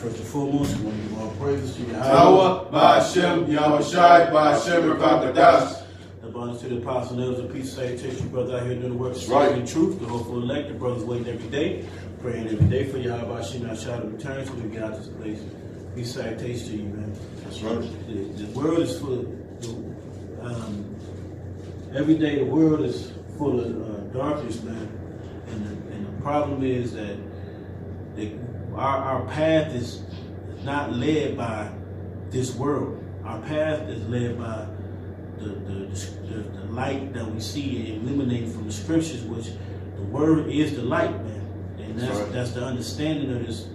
First and foremost, we want to give all praises to Yahweh. Tawa, Ba'ashem, Yahushai, Ba'ashem, Rakakadash. Abundance to the apostles and elders of peace, salutation, brothers out here doing the work of right. and truth, the hopeful elect, the brothers waiting every day, praying every day for Yahweh Hashem Yahshua to return so we get out this place. Peace, salutation to you, man. That's right. The world is full of, every day the world is full of darkness, man. And the problem is that our path is not led by this world. Our path is led by the light that we see illuminating from the scriptures, which the word is the light, man. And that's the understanding of this,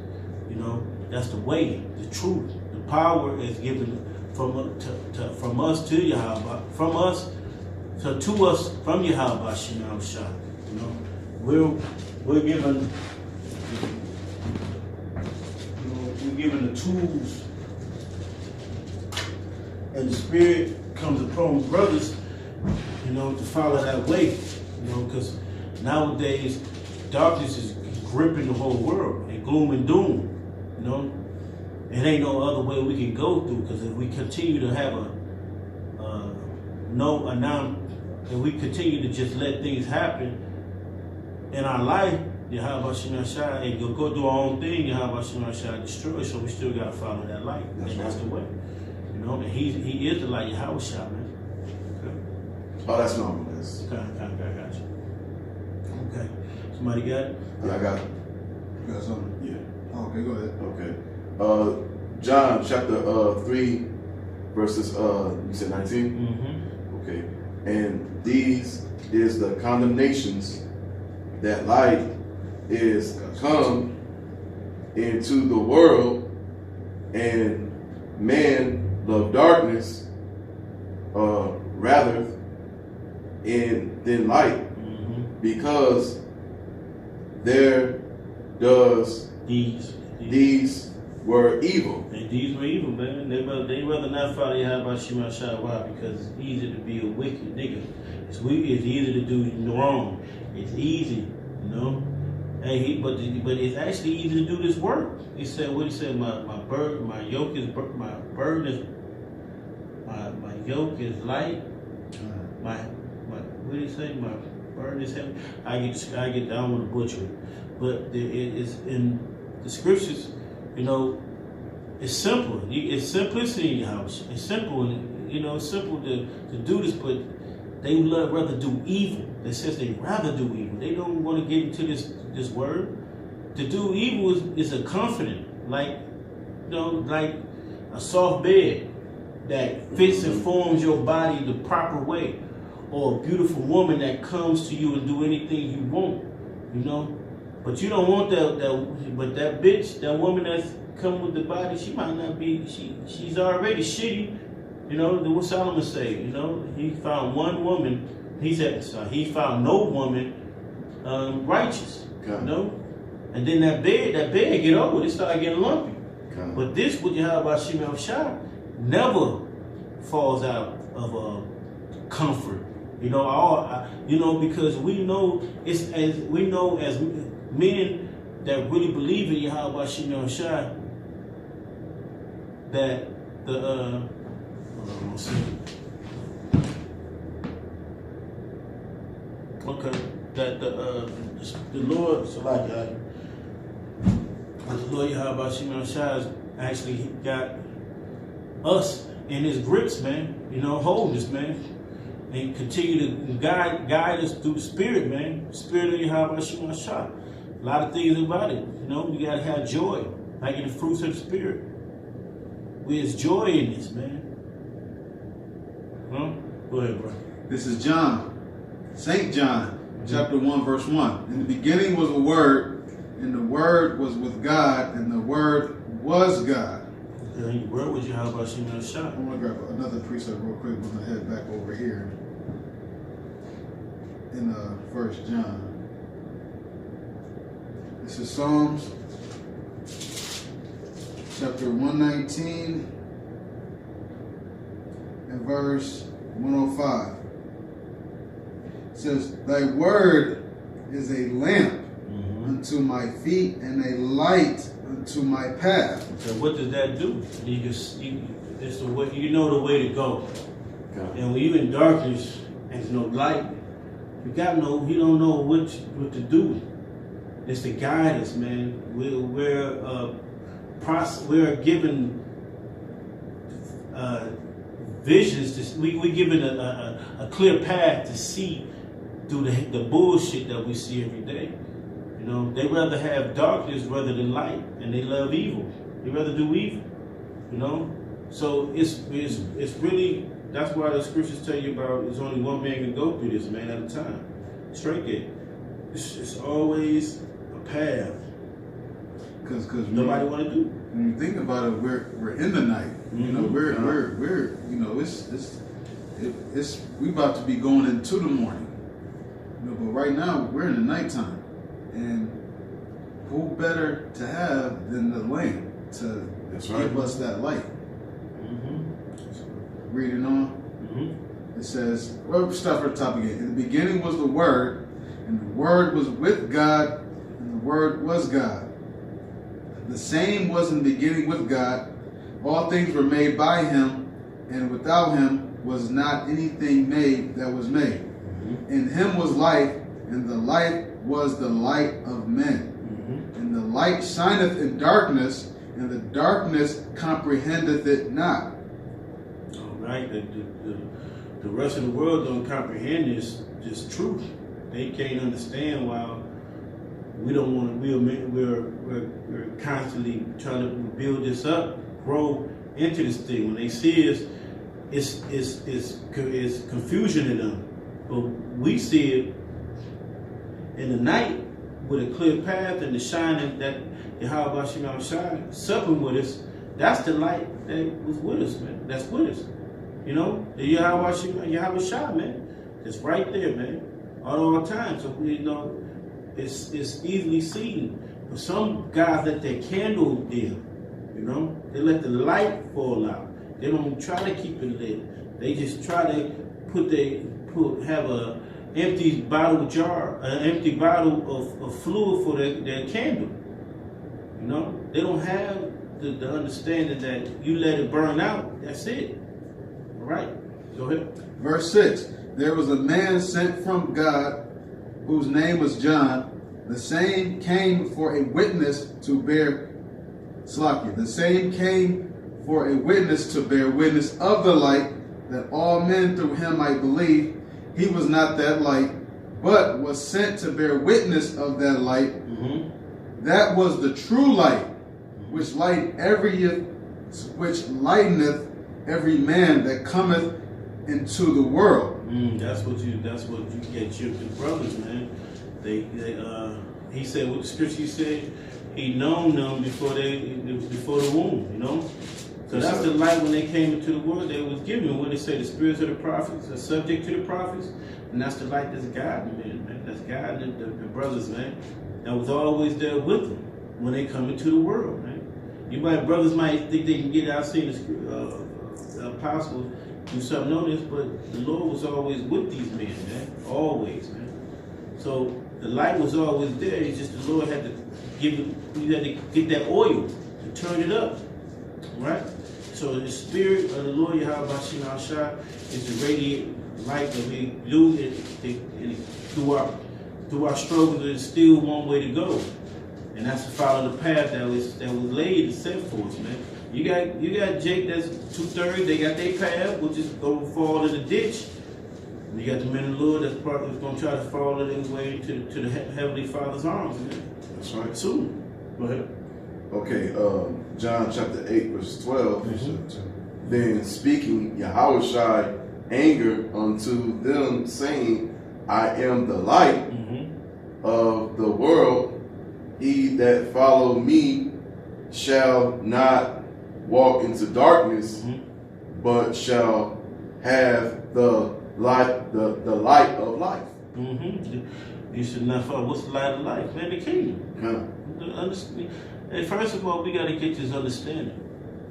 that's the way, the truth. The power is given from us to Yahweh, from us to us from Yahweh Shem Shah. We're given the tools, and the Spirit comes upon brothers, to follow that way, because nowadays darkness is gripping the whole world, and gloom and doom, It ain't no other way we can go through, because if we continue to have if we continue to just let things happen in our life, Yahweh Shem Shah, and go do our own thing, Yahweh Shem Shah destroy, so we still got to follow that light. That's the way. And he is the light, Yahweh Shah, man. Okay. Oh, that's normal. That's... Okay, I got you. Okay. Somebody got it? Yeah, I got it. You got something? Yeah. Oh, okay, go ahead. Okay. John chapter 3, verses, you said 19? Mm-hmm. Okay. And these is the condemnations that light is come into the world, and man love darkness rather than light, because there does these were evil. And these were evil, man. They rather not follow Yahweh Shem Shah. Why? Because it's easy to be a wicked nigga. It's easy to do wrong. It's easy, And but it's actually easy to do this work. He said, what he said, my yoke is light. What did he say? My burden is heavy. I don't want to butcher it, but it's in the scriptures. It's simple. It's simplicity in your house. It's simple, it's simple to do this, but they would rather do evil. It says they rather do evil. They don't want to get into this word. To do evil is a comforting, like a soft bed that fits and forms your body the proper way, or a beautiful woman that comes to you and do anything you want, But you don't want but that bitch, that woman that's come with the body, she might not be. She's already shitty. What Solomon say? He found one woman. He found no woman righteous. Okay. And then that bed get over. It start getting lumpy. Okay. But this, what you have about Shem Shah, never falls out of comfort. Because we know as men that really believe in Yahweh Shem Shah, that that the Lord, the Lord Yahweh Shem Shah has actually got us in his grips, man. Holding us, man, and continue to guide us through the Spirit, man. The Spirit of Yahweh Shem Shah. A lot of things about it, we gotta have joy, like in the fruits of the Spirit. There's joy in this, man. Go ahead, bro. This is John, St. John, chapter 1, verse 1. In the beginning was a Word, and the Word was with God, and the Word was God. Okay, where would you have about Shem Shah? I'm going to grab another precept real quick when I head back over here in 1 John. This is Psalms chapter 119 and verse 105. It says, thy word is a lamp unto my feet and a light unto my path. So what does that do? It's the way, you know the way to go. Okay. And when you're in darkness and there's no light, you don't know what to do. It's to guide us, man. We're given visions. We're given a clear path to see through the bullshit that we see every day. You know, they rather have darkness rather than light, and they love evil. They rather do evil. You know, so it's really, that's why the scriptures tell you about it's only one man can go through this, man, at a time. Straight gate. It's always a path. Because nobody want to do. When you think about it, we're in the night. Mm-hmm. You know, we're you know, it's we about to be going into the morning. You know, but right now we're in the nighttime, and who better to have than the Lamb to give us that light? Mm-hmm. Reading on, It says, well, start from the top again. In the beginning was the Word, and the Word was with God, and the Word was God. The same was in the beginning with God. All things were made by him, and without him was not anything made that was made. Mm-hmm. In him was life, and the life was the light of men. Mm-hmm. And the light shineth in darkness, and the darkness comprehendeth it not. All right. The rest of the world don't comprehend this truth. They can't understand why we don't want to. We're constantly trying to build this up, grow into this thing. When they see us, it's confusion in them. But we see it in the night with a clear path and the shining that Yahweh Shema shine, supping with us. That's the light that was with us, man. That's with us. You know, the Yahweh Shai, man. It's right there, man. All time. So we know it's easily seen. But some guys let their candle dim. You know, they let the light fall out. They don't try to keep it lit. They just try to have a empty bottle of fluid for their candle. You know, they don't have the understanding that you let it burn out. That's it. All right, go ahead. Verse 6. There was a man sent from God, whose name was John. The same came for a witness to bear The same came for a witness to bear witness of the light, that all men through him might believe. He was not that light, but was sent to bear witness of that light. Mm-hmm. That was the true light, which lighteneth every man that cometh into the world. That's what you get your brothers, man. He said what the scripture said. He known them before the womb, you know. So that's the light when they came into the world. They was given. When they say the spirits of the prophets are subject to the prophets, and that's the light that's guiding them, man. That's guiding the brothers, man. That was always there with them when they come into the world, man. Brothers might think they can get out, seen the apostles do something on this, but the Lord was always with these men, man. Always, man. So the light was always there. It's just the Lord had to get that oil to turn it up, right? So the spirit of the Lord Yahweh Shema Shai is the radiant light that we do through our struggles. There's still one way to go, and that's to follow the path that was laid and set for us, man. You got Jake that's 2/3. They got their path, which is gonna fall in the ditch. And you got the men of the Lord that's gonna try to follow their way to the Heavenly Father's arms, man. That's right. Soon. Go ahead. Okay, John chapter 8, verse 12. Mm-hmm. Then speaking Yahushua anger unto them, saying, I am the light of the world. He that follow me shall not walk into darkness, but shall have the light of life. You should not follow. What's the light of life? Man, the kingdom. And first of all, we got to get this understanding.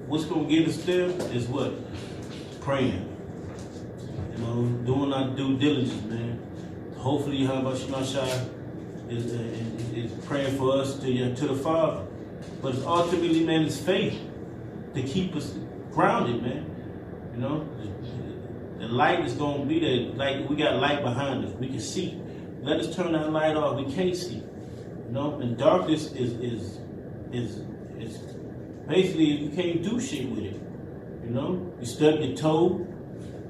What's going to get us there is what? Praying. You know, doing our due diligence, man. Hopefully, Yahweh Shema Shai is praying for us to the Father. But it's ultimately, man, it's faith to keep us grounded, man. You know, the light is going to be there. Like, we got light behind us. We can see. Let us turn that light off. We can't see. You know, and darkness is basically, you can't do shit with it. You know, you stub your toe.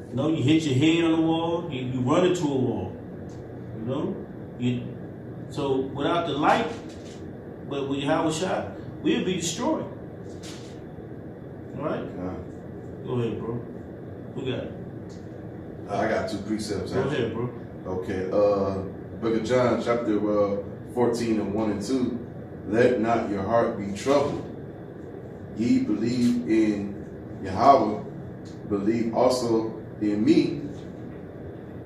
You know, you hit your head on the wall. You run into a wall. You know, so without the light, but with Yahweh Shai, we'll be destroyed. All right? Go ahead, bro. Who got it? I got two precepts. Go ahead, bro. Okay. Book of John, chapter 14 and 1 and 2. Let not your heart be troubled. Ye believe in Yahweh, believe also in me.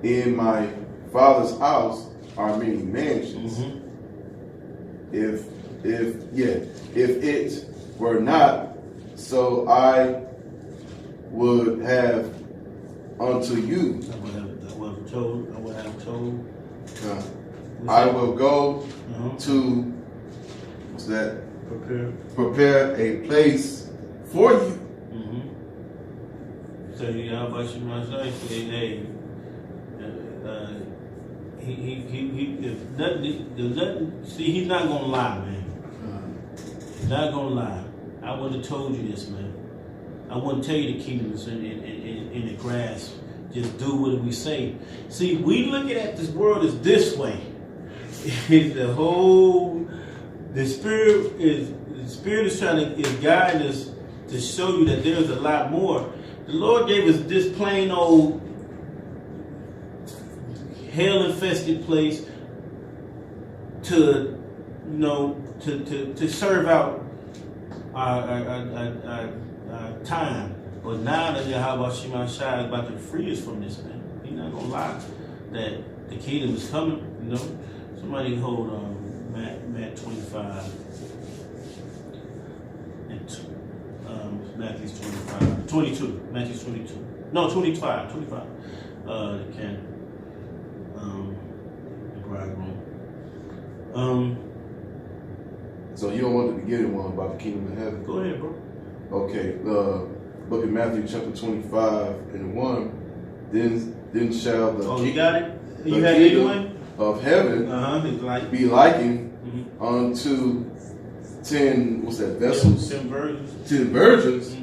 In my Father's house are many mansions. If it were not, so I would have unto you. I would have told. I will go to, what's that? Prepare a place for you. So how about you, my son? Hey, if nothing, see, he's not gonna lie, man. He's not gonna lie. I would have told you this, man. I wouldn't tell you the kingdom is in the grasp. Just do what we say. See, we looking at this world as this way. The spirit is trying to guide us to show you that there's a lot more. The Lord gave us this plain old hell-infested place to serve out our time. But now that Yahweh Shema Shai is about to free us from this, man, he's not gonna lie that the kingdom is coming. You know, somebody hold Matt 25 and Matthew 22. Matthew 22. No, 25. They can. The bridegroom. So you don't want the beginning one about the kingdom of heaven? Go ahead, bro. Okay. Book of Matthew, chapter 25 and 1. Then shall the you got it. You got anyone of heaven be likened unto 10. What's that? Vessels. 10 virgins. 10 virgins,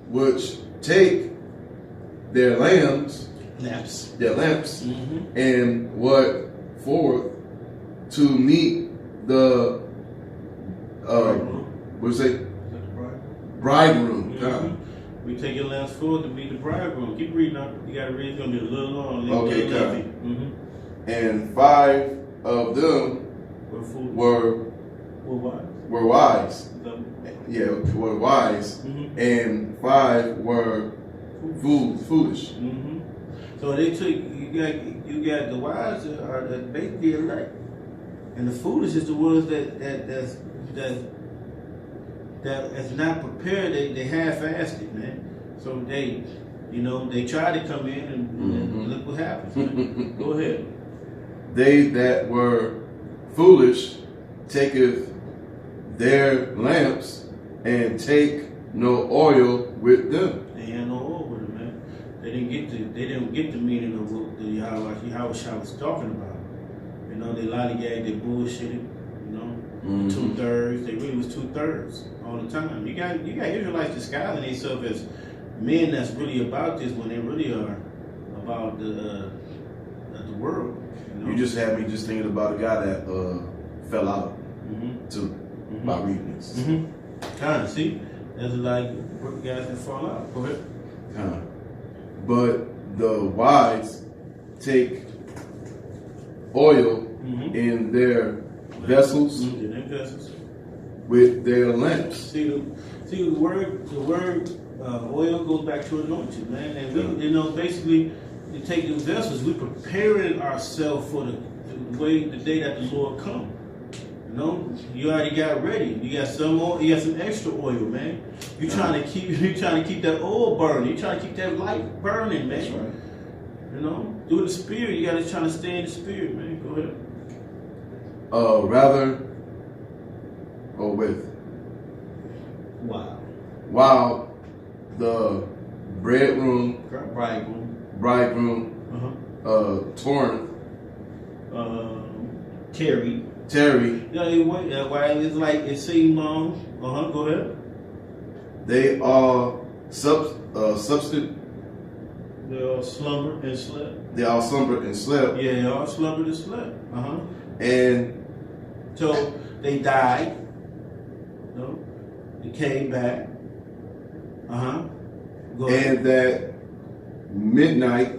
which take their lamps, and what forth to meet the bridegroom. We take your lamps forward to meet the bridegroom. Keep reading up. You got to read. It's going to be a little long. Okay. And 5 of them were wise. Were wise, and 5 were foolish. So they took you got the wise are basically elect, and the foolish is the ones that's not prepared. They half-assed it, man. So they try to come in and look what happens. Man. Go ahead. They that were foolish taketh their lamps and take no oil with them. They had no oil with them, man. They didn't get the meaning of what the Yahweh Shai was talking about. You know, they lollygagged, they bullshitted. You know, 2/3. They really was 2/3 all the time. You got Israelites disguising themselves as men that's really about this when they really are about the world. You know? You just had me just thinking about a guy that fell out too by reading this. Kind of, see, there's like guys that fall out. Go ahead. But the wise take oil in their vessels with their lamps. See the word oil goes back to anointing, man. And we, basically, you take the vessels. We preparing ourselves for the day that the Lord come. You know, you already got ready. You got some oil. You got some extra oil, man. You trying to keep that oil burning. You trying to keep that light burning, man. That's right. You know, through the spirit. You got to try to stay in the spirit, man. Go ahead. Rather with, Wow. while the bridegroom Bridegroom. torn Terry. Terry, Yeah, why it's like it seemed long. Go ahead. they are substitute. They all slumbered and slept. They all slumbered and slept, Yeah, they all slumbered and slept. and So they died. No, they came back. Go ahead. and that midnight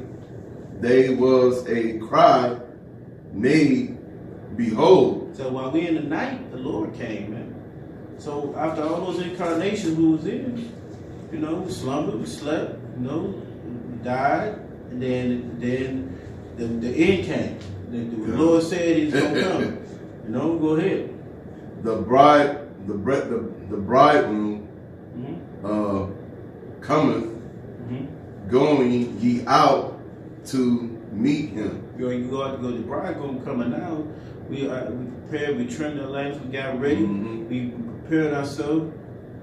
there was a cry made, behold. So while we in the night, the Lord came, man. So after all those incarnations we was in, we slumbered, we slept, we died, and then the end came. The Lord said He's gonna come. Go ahead. The bridegroom cometh, going ye out to meet him. You go out to go. The bridegroom coming out. We prepared. We trimmed our lamps. We got ready. We prepared ourselves.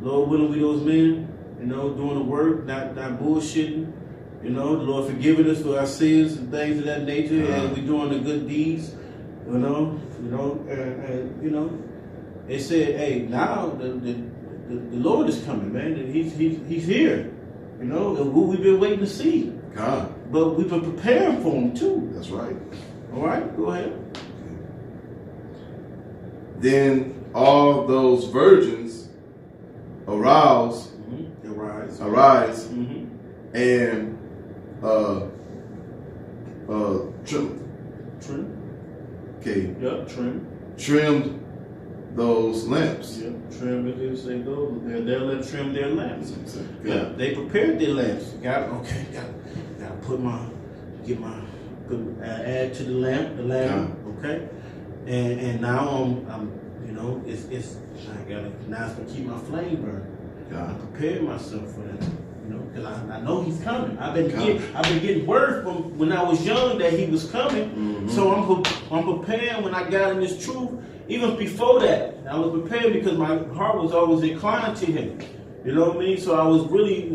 Lord willing, we those men. Doing the work, not bullshitting. The Lord forgiving us for our sins and things of that nature, and we doing the good deeds. They said, hey, now the Lord is coming, man. He's here. And what we've been waiting to see. God. But we've been preparing for him too. That's right. All right, go ahead. Then all those virgins arise, and Trim. Okay. Yep, trim. Trimmed those lamps. Yep, trim it is they go. They'll let trim their lamps. Yeah. Yeah, they prepared their lamps. Gotta add to the lamp, okay? And now I'm it's I gotta now it's gonna keep my flame burning. I prepared myself for that. Because I know He's coming. I've been getting word from when I was young that He was coming. So I'm prepared when I got in this truth. Even before that, I was prepared because my heart was always inclined to Him. You know what I mean? So I was really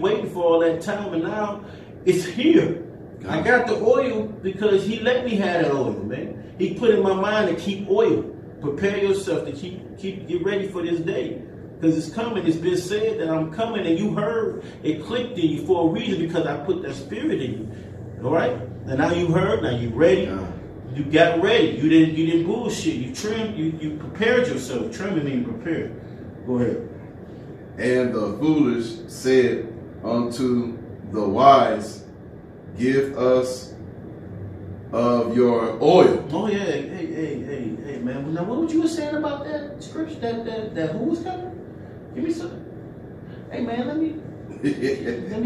waiting for all that time, and now it's here. I got the oil because He let me have that oil, man. He put in my mind to keep oil. Prepare yourself to get ready for this day. Because it's coming. It's been said that I'm coming, and you heard it clicked in you for a reason because I put that spirit in you. All right? And now you heard, now you ready. You got ready. You didn't bullshit. You trimmed, you prepared yourself. Trimming means prepared. Go ahead. And the foolish said unto the wise, give us of your oil. Oh yeah, hey, man. Now what you were saying about that scripture that who was coming? Give me some. Hey man, let me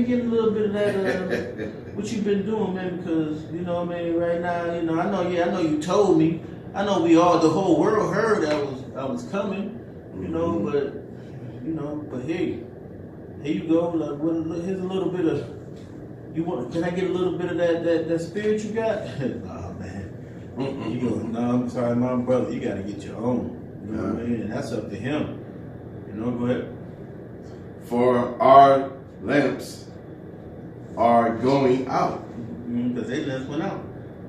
get a little bit of that. What you been doing, man? Because right now, I know you told me. I know the whole world heard I was coming. But here you go. Here's a little bit of. Can I get a little bit of that spirit you got? Nah, man. You go, no, I'm sorry, my brother. You got to get your own. You know what I mean? And that's up to him. Go ahead. For our lamps are going out. Because their lamps went out.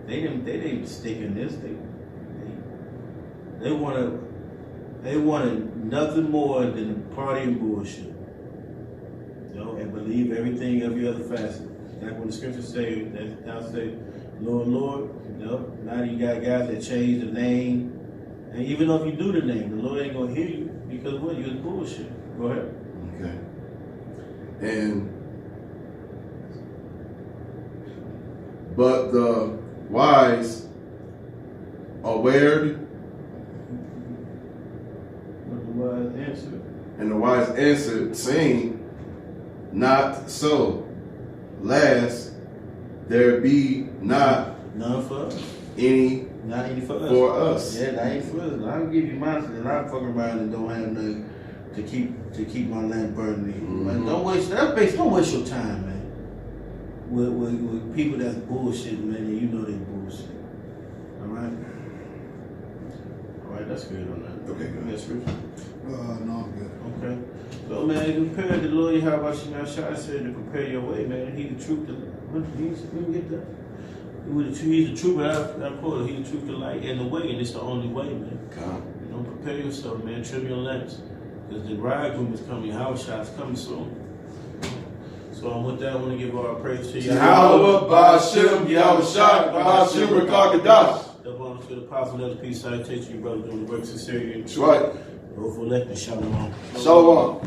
They didn't stick in this. They wanted nothing more than the party and bullshit. And believe every other facet. Like when the scriptures say that thou say, Lord, now you got guys that change the name. And even though if you do the name, the Lord ain't gonna hear you because what? You're bullshit. Go ahead. Okay. And but the wise awared. But the wise answered. And the wise answered, saying, not so. Lest there be not none for us. Any not any for us. For us. Yeah, that ain't for us. I'll give you mine, and I'll fuck around and don't have nothing to keep my lamp burning. Mm-hmm. Don't waste your time, man. With people that's bullshit, man, and you know they bullshit. All right. that's good on that. Okay, good. That's scripture. No, I'm good. Okay. So, man, prepare the Lord, how about you now? Shai said to prepare your way, man. He the truth. Let me get that. He's the truth, but I quote it. He's the truth, the light, and the way, and it's the only way, man. Come. You know, prepare yourself, man. Trim your lamps. Because the bridegroom is coming. Yahushua is coming soon. So, with that, I want to give our praise to Yahweh, Ba'ashem, Yahushua, Ba'ashem, Rakakadash. Step on to the apostle, let the peace salutation, you brother, doing the work sincerely. That's right. Go for elected. Shalom. Shalom.